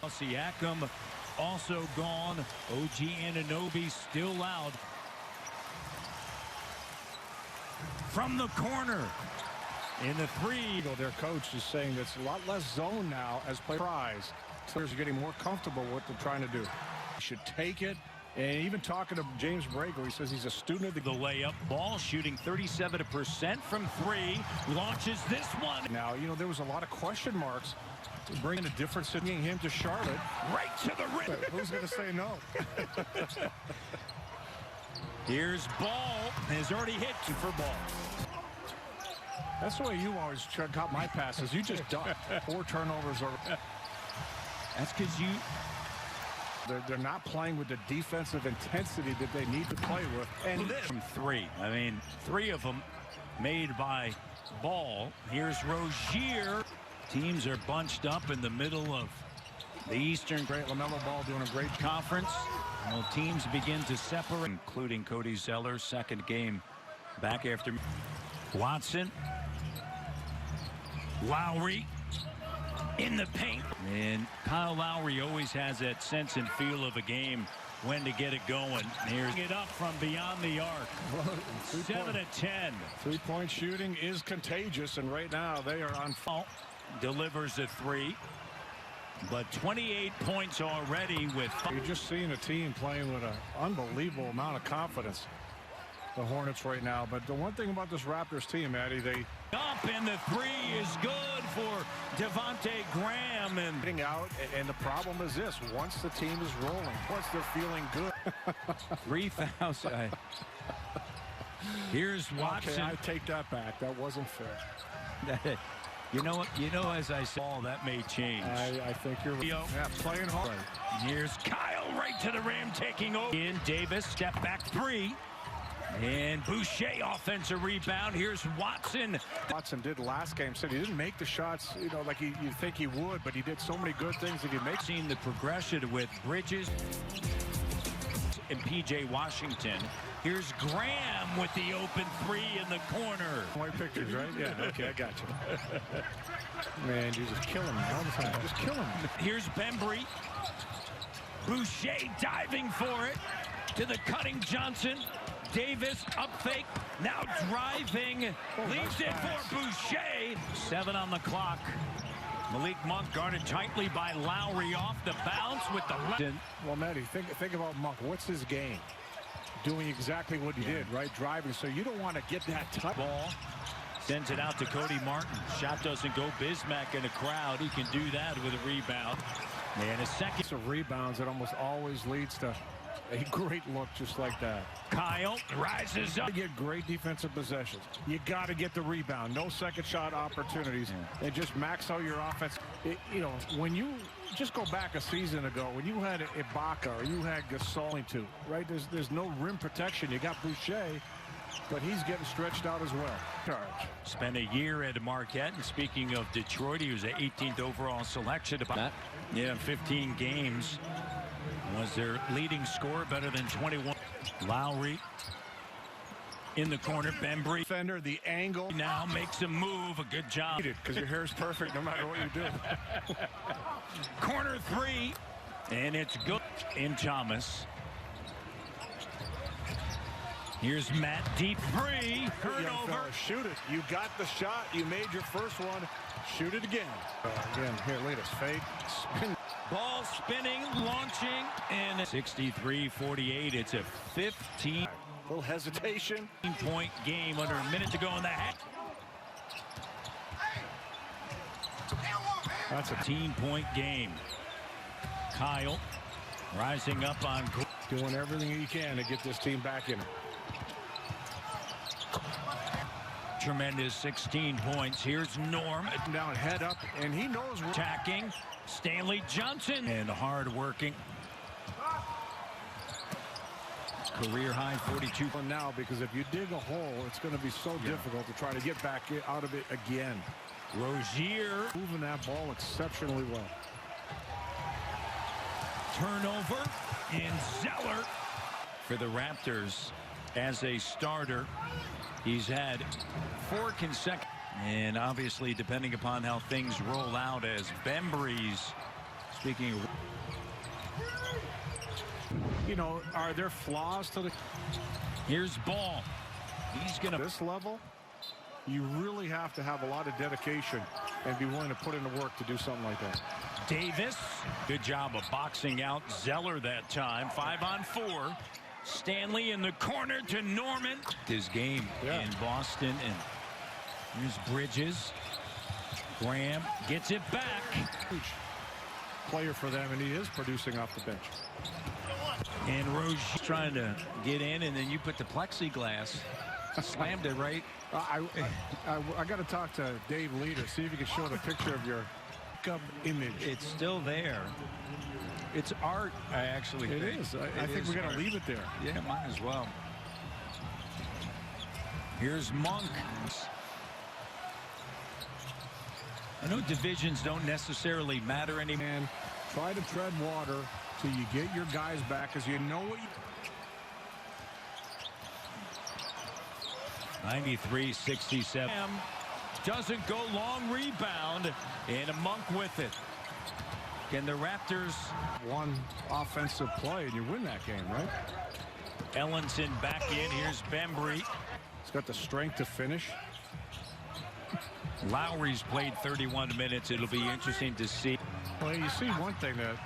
Siakam also gone. OG Anunoby still out. From the corner. In the three. Their coach is saying it's a lot less zone now as players. Players are getting more comfortable with what they're trying to do. Should take it. And even talking to James Brager, he says he's a student of the layup. Ball shooting 37% from three. Launches this one. Now, there was a lot of question marks. Bringing a difference in him to Charlotte. Right to the rim. Who's going to say no? Here's Ball. Has already hit for Ball. That's the way you always caught my passes. You just duck. 4 turnovers. That's because you... They're not playing with the defensive intensity that they need to play with. And this from 3. I mean, 3 of them made by Ball. Here's Rozier. Teams are bunched up in the middle of the Eastern. Great LaMelo Ball doing a great conference. Well, teams begin to separate, including Cody Zeller's second game back after Watson. Lowry in the paint. And Kyle Lowry always has that sense and feel of a game when to get it going. Here's it up from beyond the arc. 7 of 10. 3-point shooting is contagious, and right now they are on fire. Delivers a 3, but 28 points already with. You're just seeing a team playing with an unbelievable amount of confidence. The Hornets right now, but the one thing about this Raptors team, Maddie, they up and the 3 is good for Devontae Graham and getting out. And the problem is this: once the team is rolling, once they're feeling good, 3,000. Here's Watson. Okay, I take that back. That wasn't fair. You know, as I said, that may change. I think you're playing hard. Here's Kyle right to the rim, taking over. In Davis, step back 3. And Boucher, offensive rebound. Here's Watson. Watson did last game. Said he didn't make the shots, like you think he would, but he did so many good things that he makes. Seen the progression with Bridges and P.J. Washington. Here's Graham with the open 3 in the corner. White pictures, right? Yeah, okay, I got you. Man, you're just killing me all the time. Just killing me. Here's Bembry. Boucher diving for it. To the cutting Johnson. Davis up fake. Now driving. Leaves it for Boucher. 7 on the clock. Malik Monk guarded tightly by Lowry off the bounce with the left. Well, Maddie, think about Monk. What's his game? Doing exactly what he did, right? Driving. So you don't want to get that touch. Ball. Sends it out to Cody Martin. Shot doesn't go. Bismack in a crowd. He can do that with a rebound. And a second. Of rebounds, it almost always leads to a great look just like that. Kyle rises up. You get great defensive possessions. You got to get the rebound. No second shot opportunities. And just max out your offense. When you just go back a season ago, when you had Ibaka or you had Gasol too, right? There's no rim protection. You got Boucher, but he's getting stretched out as well. Charge. Spent a year at Marquette, and speaking of Detroit, he was the 18th overall selection. About 15 games. Was their leading scorer, better than 21. Lowry in the corner. Bembry. Defender, the angle. Now makes a move. A good job. Because your hair is perfect no matter what you do. Corner 3. And it's good in Thomas. Here's Matt deep 3. Turnover. Shoot it. You got the shot. You made your first one. Shoot it again. Again, here, lead us. Fake. Spin. Ball spinning, launching, and 63-48. It's a 15. Little hesitation. Point game under a minute to go in the half. That's a 15-point game. Kyle rising up on. Doing everything he can to get this team back in it. Tremendous 16 points. Here's Norm. Down, head up, and he knows. Attacking. Stanley Johnson. And hard working. Career high 42. Now, because if you dig a hole, it's going to be so difficult to try to get back out of it again. Rozier. Moving that ball exceptionally well. Turnover. And Zeller for the Raptors as a starter. He's had 4 consecutive. And obviously, depending upon how things roll out, as Bembry's Speaking of, You know, are there flaws to the... here's Ball. He's going to... This level, you really have to have a lot of dedication and be willing to put in the work to do something like that. Davis, good job of boxing out Zeller that time. 5-on-4. Stanley in the corner to Norman. His game in Boston. And here's Bridges. Graham gets it back. Huge player for them, and he is producing off the bench. And Roche trying to get in, and then you put the plexiglass. Slammed it right. I got to talk to Dave Leader, see if you can show the picture of your image. It's still there. It's art, I actually think. It is. I think we're going to leave it there. Yeah, might as well. Here's Monk. I know divisions don't necessarily matter anymore. And try to tread water till you get your guys back, because you know what you... 93-67. Doesn't go, long rebound, and a Monk with it. Can the Raptors... One offensive play and you win that game, right? Ellenson back in. Here's Bembry. He's got the strength to finish. Lowry's played 31 minutes. It'll be interesting to see. Well, you see one thing, that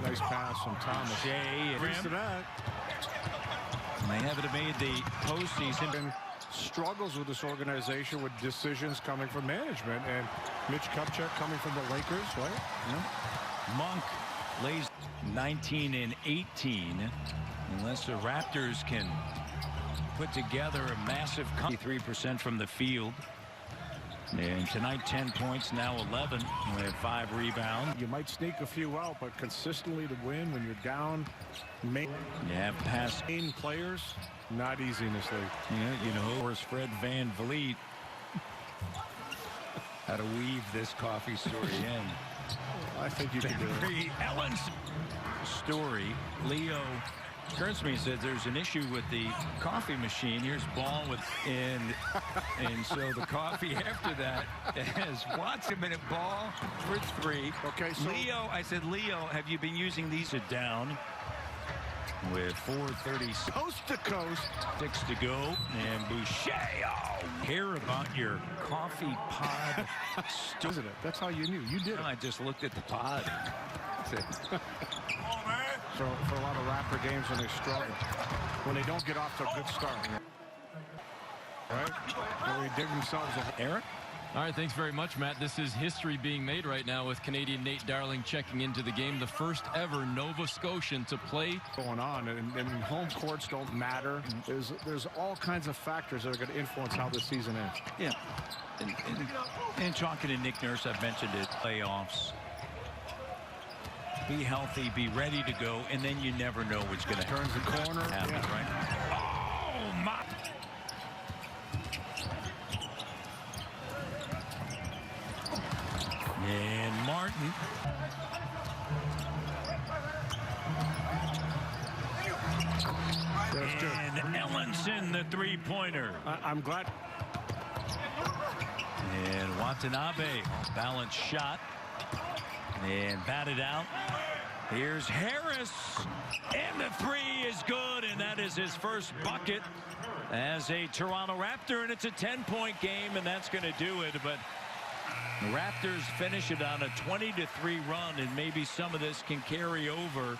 nice pass from Thomas. Shea and to that. And they haven't made the postseason. Struggles with this organization with decisions coming from management, and Mitch Kupchak coming from the Lakers, right? Yeah. Monk lays 19 and 18. Unless the Raptors can put together a massive 3% from the field. And tonight 10 points, now 11 with 5 rebounds. You might sneak a few out, but consistently to win when you're down. Yeah, pass players, not easy in this league. Yeah, you know, where's Fred Van Vliet? How to weave this coffee story in. I think you can do it. Ellen's story. Leo Kurtzman says there's an issue with the coffee machine. Here's Ball with and so the coffee after that has Watson minute Ball for 3. Okay, so Leo, I said, Leo, have you been using these? Sit down with 4:30 coast to coast, 6 to go, and Boucher. Oh, care about your coffee pod. Isn't it? That's how you knew. You did it. I just looked at the pod. That's it. For a lot of Raptor games when they struggle, when they don't get off to a good start, right? When they dig themselves a... Eric? All right, thanks very much, Matt. This is history being made right now with Canadian Nate Darling checking into the game. The first ever Nova Scotian to play. Going on, and home courts don't matter. There's all kinds of factors that are going to influence how this season ends. Yeah. And talking to Nick Nurse, I've mentioned it, playoffs. Be healthy, be ready to go, and then you never know what's going to turns the corner. Happen, right? Oh, my. And Martin. And Ellenson, the three-pointer. I'm glad. And Watanabe, balanced shot. And batted out. Here's Harris. And the 3 is good, and that is his first bucket as a Toronto Raptor. And it's a 10-point game, and that's going to do it. But the Raptors finish it on a 20-3 run, and maybe some of this can carry over